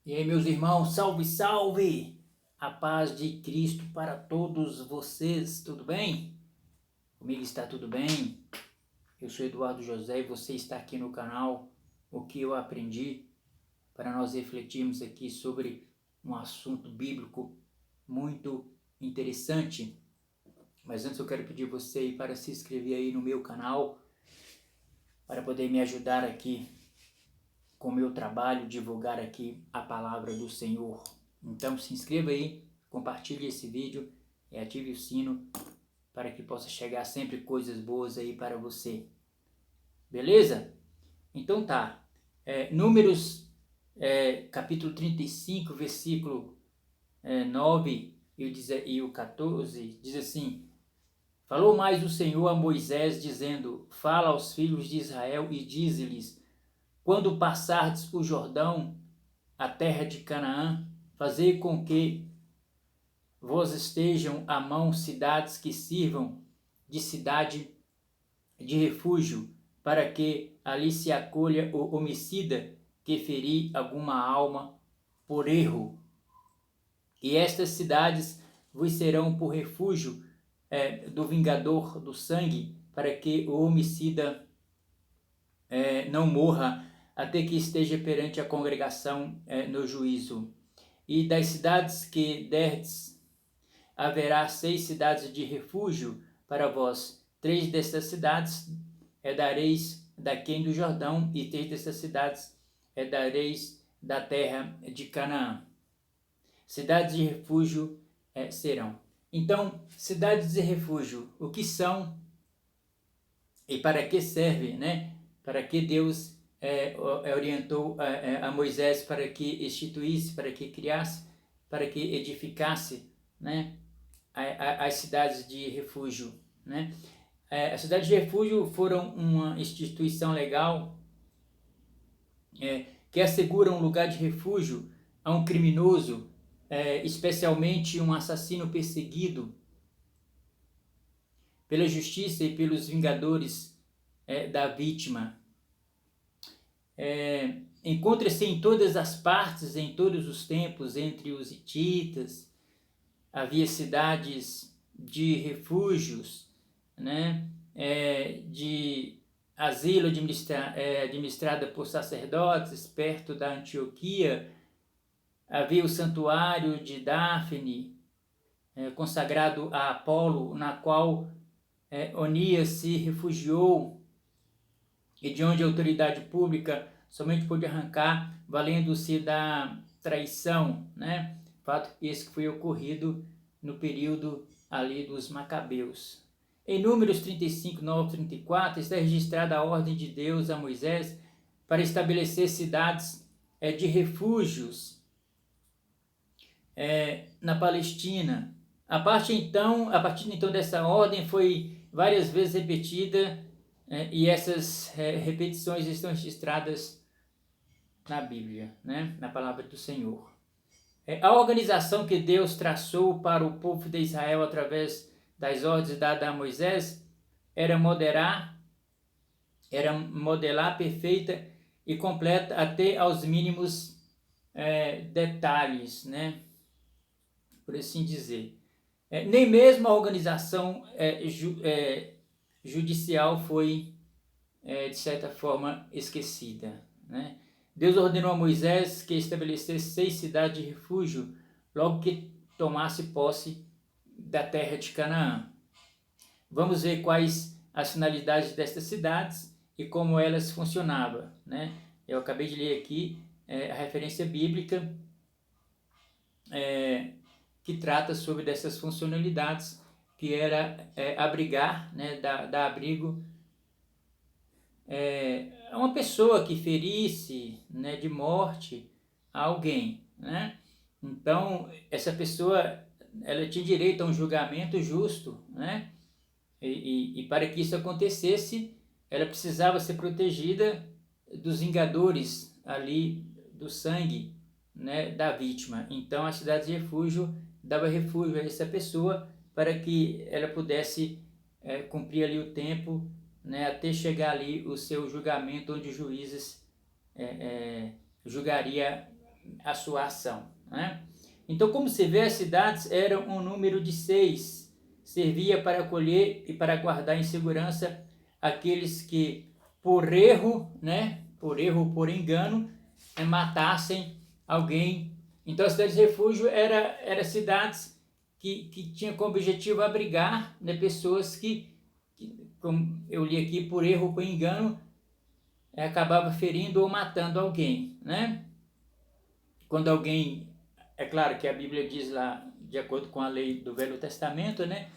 E aí, meus irmãos, salve, salve! A paz de Cristo para todos vocês, tudo bem? Comigo está tudo bem? Eu sou Eduardo José e você está aqui no canal O que eu aprendi, para nós refletirmos aqui sobre um assunto bíblico muito interessante. Mas antes eu quero pedir você aí para se inscrever aí no meu canal, para poder me ajudar aqui com o meu trabalho, divulgar aqui a palavra do Senhor. Então se inscreva aí, compartilhe esse vídeo e ative o sino para que possa chegar sempre coisas boas aí para você. Beleza? Então tá. Números capítulo 35, versículo 9 e o 14, diz assim: Falou mais o Senhor a Moisés, dizendo: Fala aos filhos de Israel e dize-lhes: Quando passardes o Jordão, a terra de Canaã, fazei com que vos estejam à mão cidades que sirvam de cidade de refúgio, para que ali se acolha o homicida que ferir alguma alma por erro. E estas cidades vos serão por refúgio do vingador do sangue, para que o homicida não morra até que esteja perante a congregação no juízo. E das cidades que derdes, haverá 6 cidades de refúgio para vós. 3 destas cidades dareis daquém do Jordão, e 3 destas cidades dareis da terra de Canaã. Cidades de refúgio serão. Então, cidades de refúgio, o que são e para que serve, né? Para que Deus orientou a Moisés para que instituísse, para que criasse, para que edificasse, né, as cidades de refúgio, né? As cidades de refúgio foram uma instituição legal que assegura um lugar de refúgio a um criminoso, especialmente um assassino perseguido pela justiça e pelos vingadores da vítima. Encontra-se em todas as partes, em todos os tempos, entre os hititas. Havia cidades de refúgios, né? De asilo administrada por sacerdotes perto da Antioquia. Havia o santuário de Dafne, consagrado a Apolo, na qual Onias se refugiou e de onde a autoridade pública somente pôde arrancar valendo-se da traição, né? Fato esse que foi ocorrido no período ali dos Macabeus. Em Números 35, 9, 34, está registrada a ordem de Deus a Moisés para estabelecer cidades de refúgios na Palestina. A partir então dessa ordem foi várias vezes repetida e essas repetições estão registradas na Bíblia, né? Na palavra do Senhor. A organização que Deus traçou para o povo de Israel através das ordens dadas a Moisés era modelar perfeita e completa até aos mínimos detalhes, né? Por assim dizer. Nem mesmo a organização judicial foi, de certa forma, esquecida, né? Deus ordenou a Moisés que estabelecesse 6 cidades de refúgio logo que tomasse posse da terra de Canaã. Vamos ver quais as finalidades destas cidades e como elas funcionavam, né? Eu acabei de ler aqui a referência bíblica que trata sobre dessas funcionalidades, que era abrigar, né, dar abrigo a uma pessoa que ferisse, né, de morte a alguém, né? Então, essa pessoa, ela tinha direito a um julgamento justo, né? E para que isso acontecesse, ela precisava ser protegida dos vingadores ali do sangue, né, da vítima. Então, a cidade de refúgio dava refúgio a essa pessoa para que ela pudesse cumprir ali o tempo, né, até chegar ali o seu julgamento, onde os juízes julgaria a sua ação, né? Então, como se vê, as cidades eram um número de 6, servia para acolher e para guardar em segurança aqueles que, por erro, né, por engano, matassem alguém. Então, as cidades de refúgio era cidades que tinham como objetivo abrigar, né, pessoas que, como eu li aqui, por erro, por engano, acabava ferindo ou matando alguém, né? Quando alguém, é claro que a Bíblia diz lá, de acordo com a lei do Velho Testamento, né,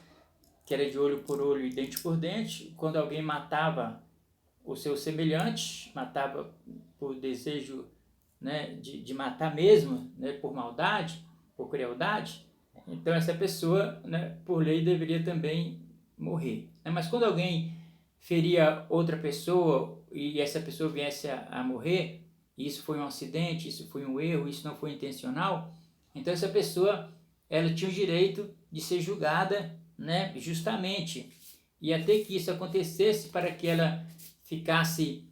que era de olho por olho e dente por dente, quando alguém matava o seu semelhante, matava por desejo, né, de matar mesmo, né, por maldade, por crueldade, então essa pessoa, né, por lei, deveria também morrer. Mas quando alguém feria outra pessoa e essa pessoa viesse a morrer, isso foi um acidente, isso foi um erro, isso não foi intencional, então essa pessoa, ela tinha o direito de ser julgada, né, justamente. E até que isso acontecesse, para que ela ficasse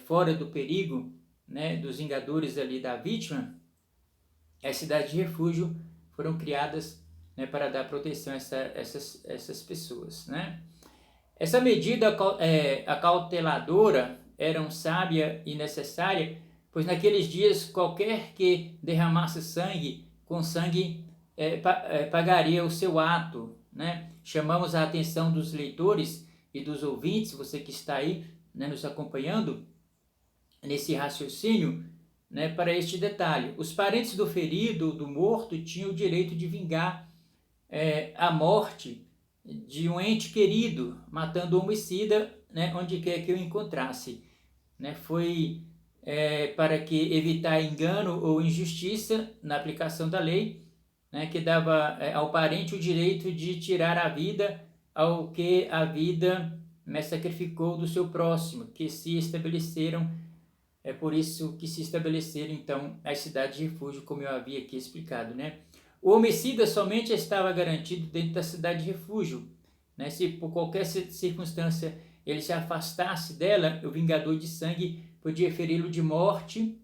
fora do perigo, né, dos vingadores ali da vítima, as cidades de refúgio foram criadas, né, para dar proteção a essas pessoas, né? Essa medida acauteladora era sábia e necessária, pois naqueles dias qualquer que derramasse sangue, com sangue pagaria o seu ato, né? Chamamos a atenção dos leitores e dos ouvintes, você que está aí, né, nos acompanhando nesse raciocínio, né, para este detalhe. Os parentes do ferido, do morto, tinham o direito de vingar a morte de um ente querido, matando o homicida, né, onde quer que o encontrasse. Né? Foi para que evitar engano ou injustiça na aplicação da lei, né, que dava ao parente o direito de tirar a vida ao que a vida sacrificou do seu próximo, que se estabeleceram, por isso que se estabeleceram então as cidades de refúgio, como eu havia aqui explicado, né? O homicida somente estava garantido dentro da cidade de refúgio, né? Se por qualquer circunstância ele se afastasse dela, o vingador de sangue podia feri-lo de morte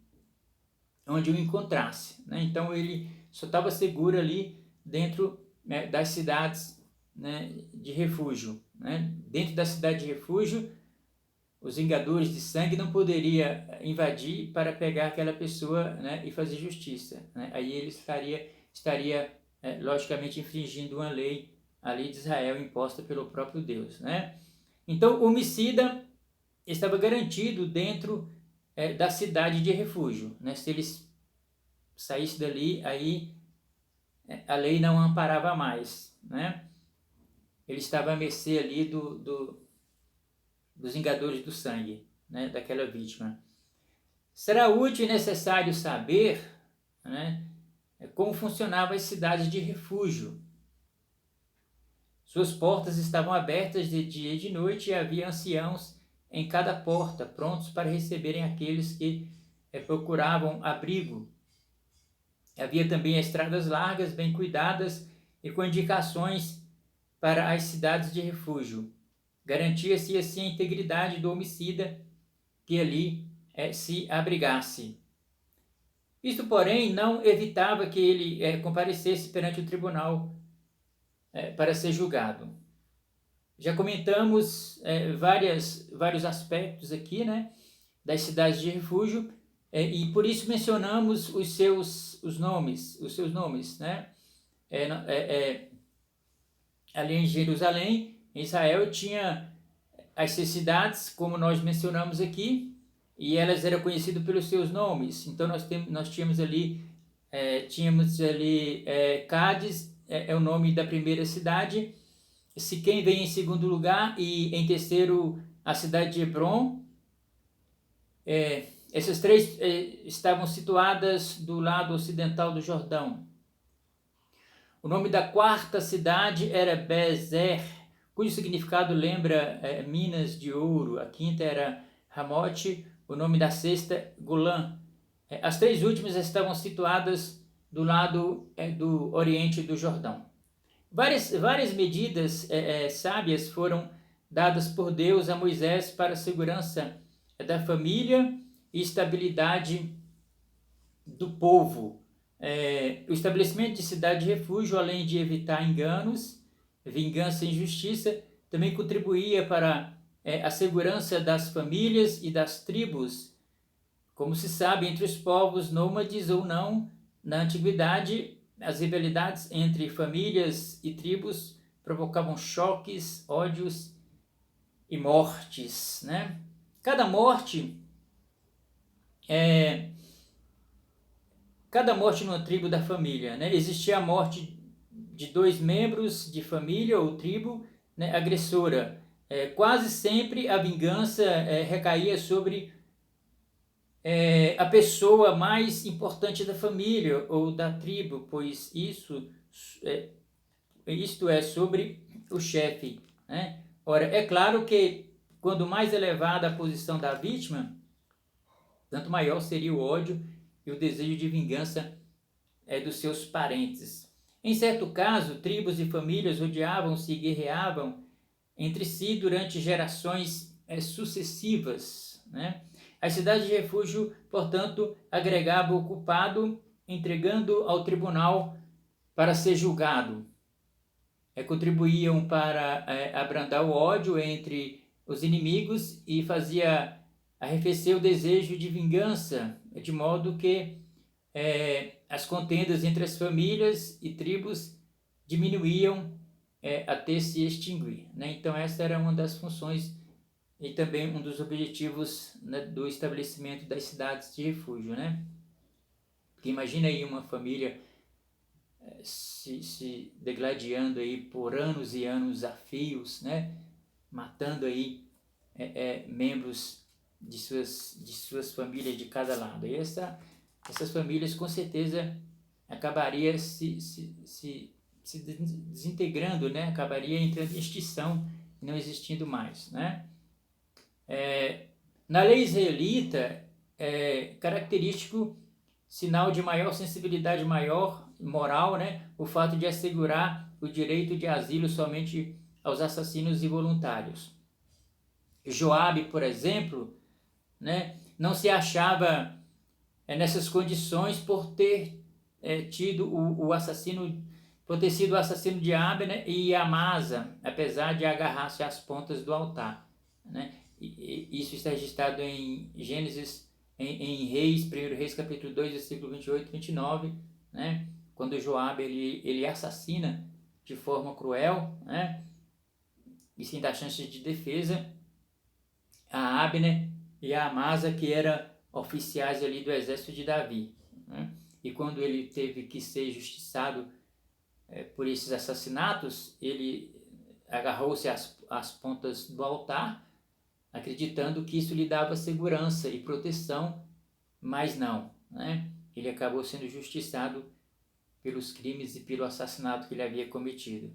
onde o encontrasse, né? Então ele só estava seguro ali dentro, né, das cidades, né, de refúgio, né? Dentro da cidade de refúgio, os vingadores de sangue não poderiam invadir para pegar aquela pessoa, né, e fazer justiça, né? Aí ele estaria logicamente infringindo uma lei, a lei de Israel imposta pelo próprio Deus, né? Então o homicida estava garantido dentro da cidade de refúgio, né? Se eles saíssem dali, aí a lei não amparava mais, né? Ele estava à mercê ali dos vingadores do sangue, né, daquela vítima. Será útil e necessário saber, né, como funcionavam as cidades de refúgio. Suas portas estavam abertas de dia e de noite e havia anciãos em cada porta, prontos para receberem aqueles que procuravam abrigo. Havia também estradas largas, bem cuidadas e com indicações para as cidades de refúgio. Garantia-se assim a integridade do homicida que ali se abrigasse. Isto, porém, não evitava que ele comparecesse perante o tribunal para ser julgado. Já comentamos vários aspectos aqui, né, das cidades de refúgio, e por isso mencionamos os seus nomes, né? Ali em Jerusalém, em Israel, tinha as cidades, como nós mencionamos aqui, e elas eram conhecidas pelos seus nomes. Então nós tínhamos ali Cádiz, é o nome da primeira cidade. Siquém vem em segundo lugar, e em terceiro a cidade de Hebron. Essas três estavam situadas do lado ocidental do Jordão. O nome da quarta cidade era Bezer, cujo significado lembra minas de ouro. A quinta era Ramote, o nome da sexta, Golã. As três últimas estavam situadas do lado do oriente do Jordão. Várias medidas sábias foram dadas por Deus a Moisés para a segurança da família e estabilidade do povo. O estabelecimento de cidade de refúgio, além de evitar enganos, vingança e injustiça, também contribuía para a segurança das famílias e das tribos. Como se sabe, entre os povos nômades ou não, na antiguidade, as rivalidades entre famílias e tribos provocavam choques, ódios e mortes, né? Cada morte numa tribo da família, né? Existia a morte de 2 membros de família ou tribo, né, agressora. Quase sempre a vingança recaía sobre a pessoa mais importante da família ou da tribo, pois isto é sobre o chefe, né? Ora, é claro que quando mais elevada a posição da vítima, tanto maior seria o ódio e o desejo de vingança dos seus parentes. Em certo caso, tribos e famílias odiavam-se e guerreavam entre si durante gerações sucessivas, né? As cidades de refúgio, portanto, agregavam o culpado, entregando ao tribunal para ser julgado. Contribuíam para abrandar o ódio entre os inimigos e fazia arrefecer o desejo de vingança, de modo que as contendas entre as famílias e tribos diminuíam até se extinguir, né? Então essa era uma das funções e também um dos objetivos, né, do estabelecimento das cidades de refúgio, né? Porque imagina aí uma família se degladiando aí por anos e anos a fios, né? Matando aí membros de suas famílias de cada lado. E essas famílias com certeza acabariam se desintegrando, né? Acabaria entrando em extinção e não existindo mais, né? Na lei israelita, característico, sinal de maior sensibilidade moral, né? O fato de assegurar o direito de asilo somente aos assassinos involuntários. Joabe, por exemplo, né, não se achava nessas condições por ter tido o assassino, por ter sido o assassino de Abner e Amasa, apesar de agarrar-se às pontas do altar, né? Isso está registrado em Gênesis, em Reis, 1 Reis capítulo 2, versículo 28 e 29, né? Quando Joabe ele assassina de forma cruel, né? E sem dar chance de defesa a Abner e a Amasa, que eram oficiais ali do exército de Davi, né? E quando ele teve que ser justiçado por esses assassinatos, ele agarrou-se às pontas do altar, acreditando que isso lhe dava segurança e proteção, mas não, né? Ele acabou sendo justiçado pelos crimes e pelo assassinato que ele havia cometido.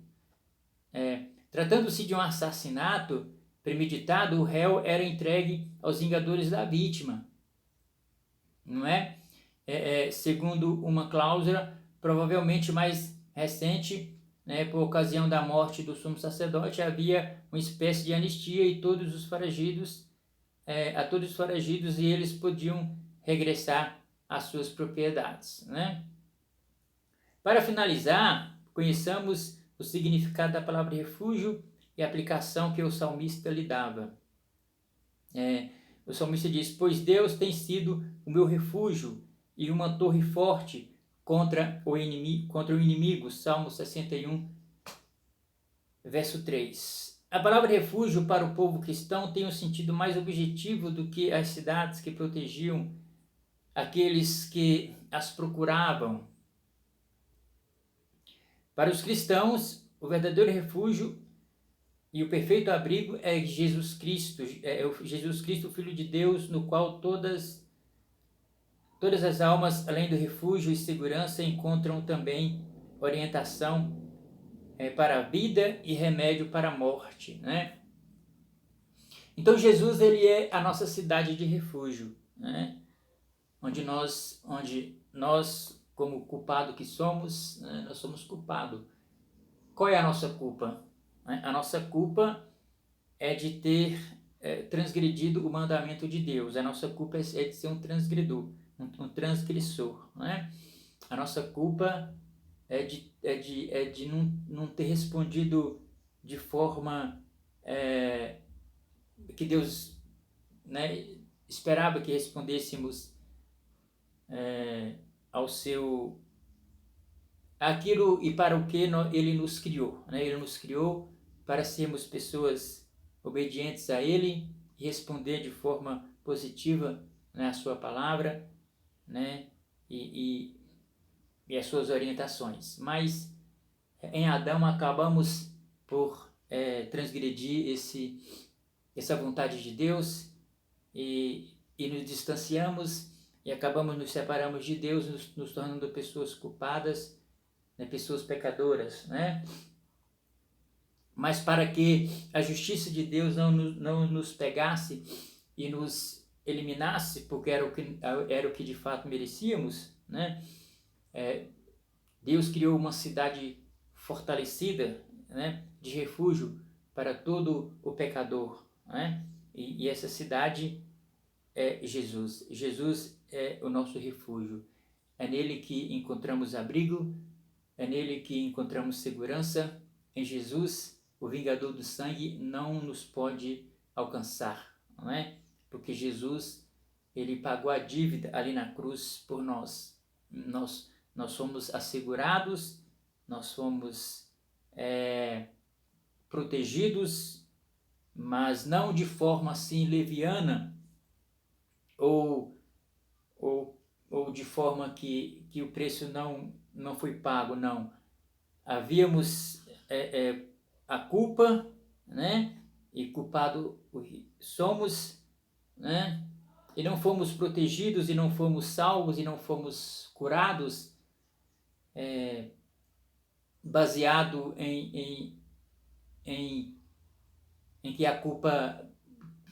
Tratando-se de um assassinato premeditado, o réu era entregue aos vingadores da vítima, não é? Segundo uma cláusula provavelmente mais recente, né, por ocasião da morte do sumo sacerdote, havia uma espécie de anistia e a todos os foragidos e eles podiam regressar às suas propriedades, né? Para finalizar, conheçamos o significado da palavra refúgio e a aplicação que o salmista lhe dava. O salmista diz: pois Deus tem sido o meu refúgio e uma torre forte contra o inimigo. Salmo 61, verso 3. A palavra refúgio para o povo cristão tem um sentido mais objetivo do que as cidades que protegiam aqueles que as procuravam. Para os cristãos, o verdadeiro refúgio e o perfeito abrigo é Jesus Cristo, Jesus Cristo, Filho de Deus, no qual todas as almas, além do refúgio e segurança, encontram também orientação para a vida e remédio para a morte, né? Então Jesus, ele é a nossa cidade de refúgio, né? Onde nós como culpado que somos, né? Nós somos culpados. Qual é a nossa culpa? A nossa culpa é de ter transgredido o mandamento de Deus. A nossa culpa é de ser um transgredor. um transgressor, né? A nossa culpa é de não ter respondido de forma que Deus, né, esperava que respondêssemos ao seu aquilo e para o que Ele nos criou, né? Ele nos criou para sermos pessoas obedientes a Ele e responder de forma positiva, né, a sua palavra, né, e as suas orientações. Mas em Adão acabamos por transgredir essa vontade de Deus e nos distanciamos e acabamos nos separamos de Deus, nos tornando pessoas culpadas, né, pessoas pecadoras, né? Mas para que a justiça de Deus não nos pegasse e nos eliminasse, porque era o que de fato merecíamos, né? Deus criou uma cidade fortalecida, né, de refúgio para todo o pecador, né? E essa cidade é Jesus. Jesus é o nosso refúgio. É nele que encontramos abrigo, é nele que encontramos segurança. Em Jesus, o vingador do sangue não nos pode alcançar, não é? Porque Jesus, ele pagou a dívida ali na cruz por nós. Nós somos assegurados, nós somos protegidos, mas não de forma assim leviana ou de forma que o preço não foi pago, não. Havíamos a culpa, né? E culpado somos, né? E não fomos protegidos, e não fomos salvos, e não fomos curados, baseado em que a culpa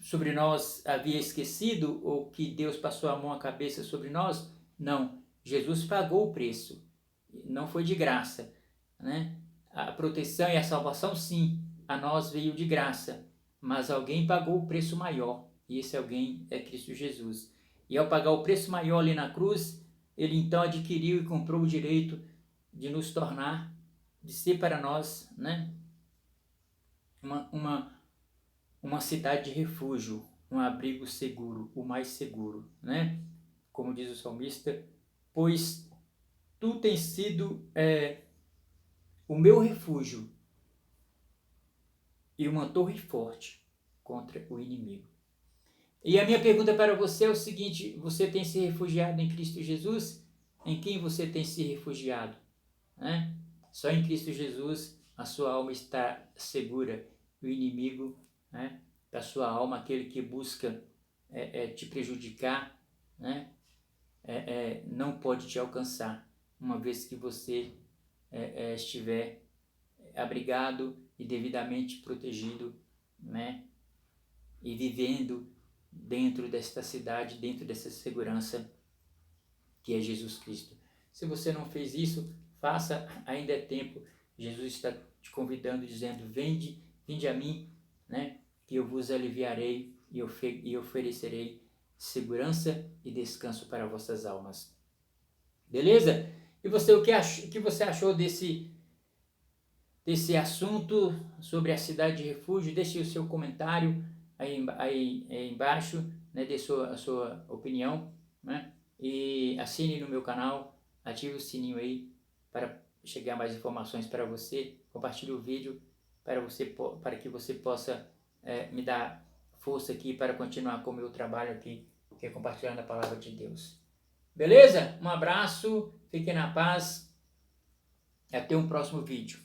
sobre nós havia esquecido, ou que Deus passou a mão à cabeça sobre nós. Não, Jesus pagou o preço, não foi de graça, né? A proteção e a salvação, sim, a nós veio de graça, mas alguém pagou o preço maior, e esse alguém é Cristo Jesus. E ao pagar o preço maior ali na cruz, ele então adquiriu e comprou o direito de nos tornar, de ser para nós, né, uma cidade de refúgio, um abrigo seguro, o mais seguro, né? Como diz o salmista, pois tu tens sido o meu refúgio e uma torre forte contra o inimigo. E a minha pergunta para você é o seguinte: você tem se refugiado em Cristo Jesus? Em quem você tem se refugiado? Né? Só em Cristo Jesus a sua alma está segura. O inimigo, né, da sua alma, aquele que busca te prejudicar, né, não pode te alcançar, uma vez que você estiver abrigado e devidamente protegido, né, e vivendo dentro desta cidade, dentro dessa segurança que é Jesus Cristo. Se você não fez isso, faça, ainda é tempo. Jesus está te convidando, dizendo: vinde a mim, né, que eu vos aliviarei e oferecerei segurança e descanso para vossas almas. Beleza? E você, o que você achou desse assunto sobre a cidade de refúgio? Deixe o seu comentário aí embaixo, né? Dê a sua opinião, né? E assine no meu canal, ative o sininho aí para chegar mais informações para você. Compartilhe o vídeo para que você possa me dar força aqui para continuar com o meu trabalho aqui, que é compartilhando a palavra de Deus. Beleza? Um abraço, fiquem na paz e até um próximo vídeo.